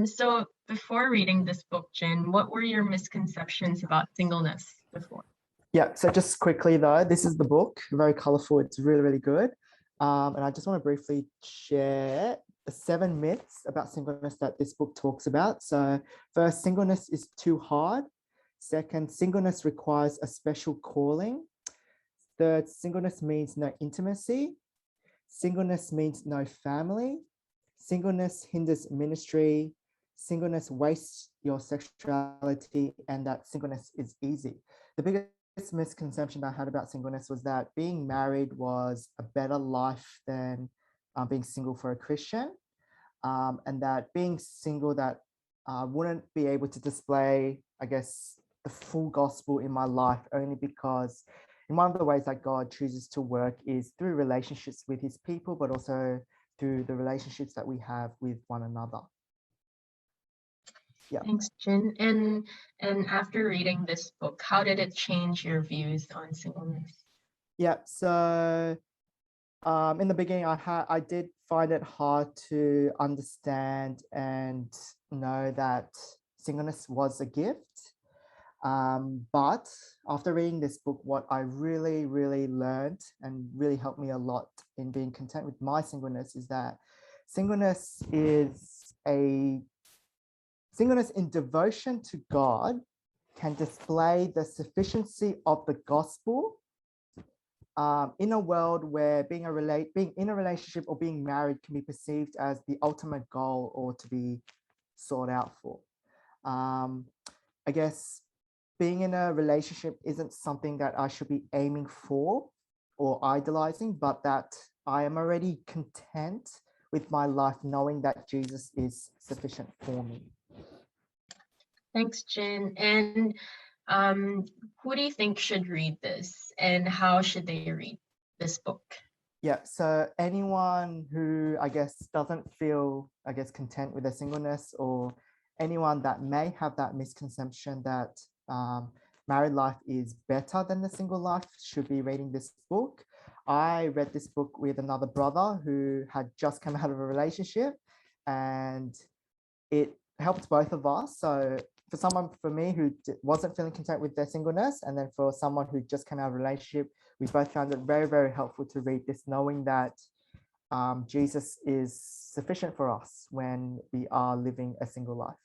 So before reading this book, Jin, what were your misconceptions about singleness before? Yeah, so just quickly though, this is the book, very colorful. It's really, really good. And I just want to briefly share the 7 myths about singleness that this book talks about. So first, singleness is too hard. Second, singleness requires a special calling. Third, singleness means no intimacy. Singleness means no family. Singleness hinders ministry. Singleness wastes your sexuality, and that singleness is easy. The biggest misconception I had about singleness was that being married was a better life than being single for a Christian, and that being single that wouldn't be able to display, I guess, the full gospel in my life only because in one of the ways that God chooses to work is through relationships with his people, but also through the relationships that we have with one another. Yeah. Thanks, Jin. And after reading this book, how did it change your views on singleness? Yeah. So in the beginning, I did find it hard to understand and know that singleness was a gift. But after reading this book, what I really, really learned and really helped me a lot in being content with my singleness is that singleness in devotion to God can display the sufficiency of the gospel in a world where being in a relationship or being married can be perceived as the ultimate goal or to be sought out for. I guess being in a relationship isn't something that I should be aiming for or idolizing, but that I am already content with my life knowing that Jesus is sufficient for me. Thanks, Jin. And who do you think should read this, and how should they read this book? Yeah, so anyone who I guess doesn't feel, I guess, content with their singleness, or anyone that may have that misconception that married life is better than the single life should be reading this book. I read this book with another brother who had just come out of a relationship, and it helped both of us. So for me who wasn't feeling content with their singleness, and then for someone who just came out of a relationship, we both found it very, very helpful to read this, knowing that Jesus is sufficient for us when we are living a single life.